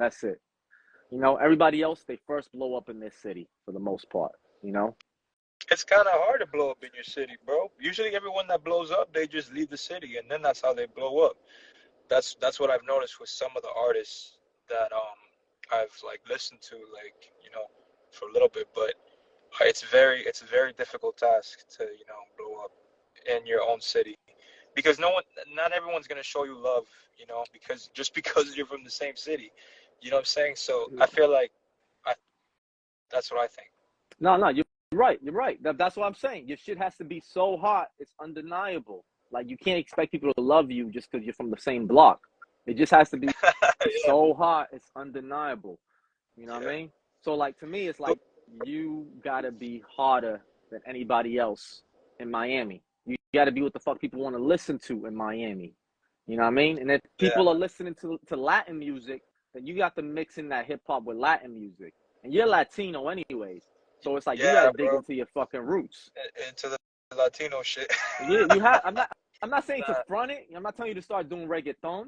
That's it. You know, everybody else, they first blow up in their city for the most part, you know? It's kind of hard to blow up in your city, bro. Usually, everyone that blows up, they just leave the city, and then that's how they blow up. That's what I've noticed with some of the artists that I've like listened to, like, for a little bit. But it's a very difficult task to, blow up in your own city, because not everyone's gonna show you love, because just because you're from the same city, you know what I'm saying. So I feel like I that's what I think. No, no, you're right. You're right. That's what I'm saying. Your shit has to be so hot, it's undeniable. Like, you can't expect people to love you just because you're from the same block. It just has to be Yeah, so hot, it's undeniable. You know what I yeah. mean? So, like, to me, it's like you gotta be harder than anybody else in Miami. You gotta be what the fuck people want to listen to in Miami. You know what I mean? And if Yeah, people are listening to Latin music, then you got to mix in that hip hop with Latin music. And you're Latino anyways. So it's like you got yeah, to dig bro. into your fucking roots. Into the Latino shit. You have. I'm not saying to Nah, front it. I'm not telling you to start doing reggaeton,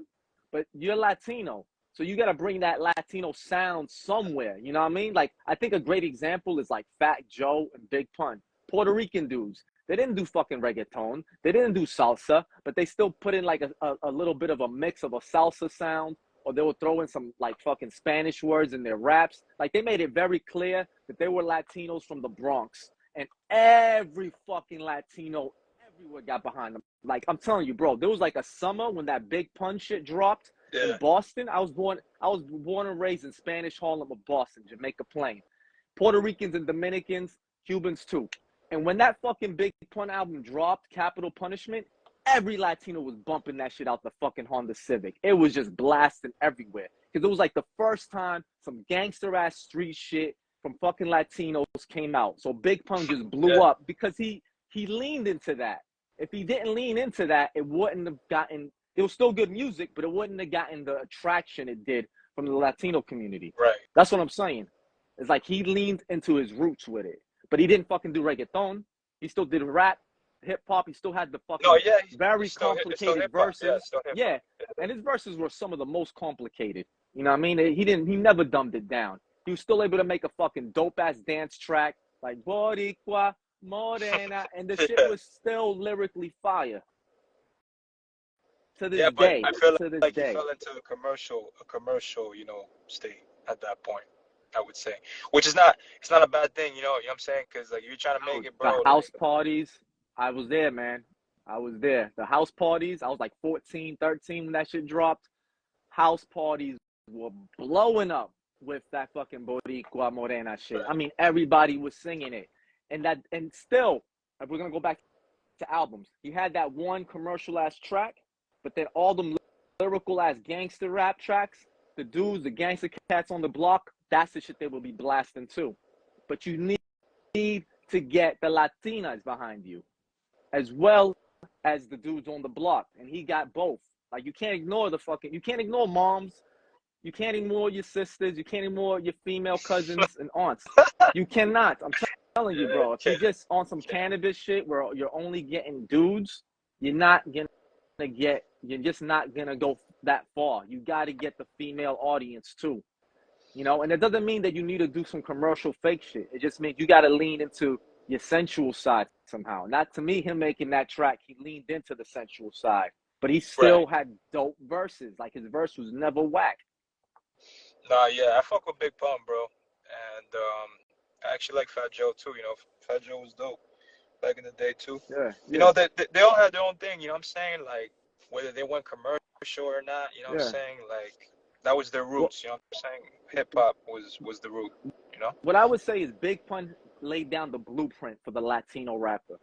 but you're Latino, so you got to bring that Latino sound somewhere. You know what I mean? Like, I think a great example is like Fat Joe and Big Pun, Puerto Rican dudes. They didn't do fucking reggaeton. They didn't do salsa, but they still put in like a little bit of a mix of a salsa sound, or they would throw in some like fucking Spanish words in their raps. Like, they made it very clear that they were Latinos from the Bronx, and every fucking Latino everywhere got behind them. Like, I'm telling you, bro, there was like a summer when that Big Pun shit dropped in yeah, Boston. I was born and raised in Spanish Harlem of Boston, Jamaica Plain. Puerto Ricans and Dominicans, Cubans too. And when that fucking Big Pun album dropped, Capital Punishment, every Latino was bumping that shit out the fucking Honda Civic. It was just blasting everywhere. Because it was like the first time some gangster ass street shit from fucking Latinos came out. So Big Pun just blew yeah, up because he leaned into that. If he didn't lean into that, it wouldn't have gotten, it was still good music, but it wouldn't have gotten the attraction it did from the Latino community. right. That's what I'm saying. It's like he leaned into his roots with it. But he didn't fucking do reggaeton. He still did rap, hip hop. He still had the No, fucking yeah, very it's still complicated hip hop. Yeah, verses. it's still hip hop. Yeah. And his verses were some of the most complicated. You know what I mean? He never dumbed it down. He was still able to make a fucking dope ass dance track like Boricua, Morena, and the shit Yeah, was still lyrically fire to this yeah, but day. I feel To this like he day. fell into a commercial, state at that point. I would say, which is not, it's not a bad thing, you know what I'm saying? Because like you're trying to make Dude, it, the bro. house Like, parties, I was there, man. I was there. The house parties, I was like 14, 13 when that shit dropped. House parties were blowing up with that fucking Boricua Morena shit. I mean, everybody was singing it. And still, if we're gonna go back to albums, he had that one commercial ass track, but then all them lyrical ass gangster rap tracks, the dudes, the gangster cats on the block, that's the shit they will be blasting too. But you need to get the Latinas behind you, as well as the dudes on the block. And he got both. Like, you can't ignore moms. You can't ignore your sisters. You can't ignore your female cousins and aunts. You cannot. I'm telling you, yeah, bro. If you're just on some cannabis shit where you're only getting dudes, you're just not gonna go that far. You got to get the female audience too. You know, and it doesn't mean that you need to do some commercial fake shit. It just means you got to lean into your sensual side somehow. Not to me, him making that track, he leaned into the sensual side, but he right. still had dope verses. Like, his verse was never whack. Nah, yeah, I fuck with Big Pun, bro, and I actually like Fat Joe too. Fat Joe was dope back in the day too. Yeah, yeah, They all had their own thing. You know what I'm saying? Like whether they went commercial or not. You know what I'm yeah. saying? Like that was their Well, roots. You know what I'm saying? Hip hop was the root. You know? what I would say is Big Pun laid down the blueprint for the Latino rapper.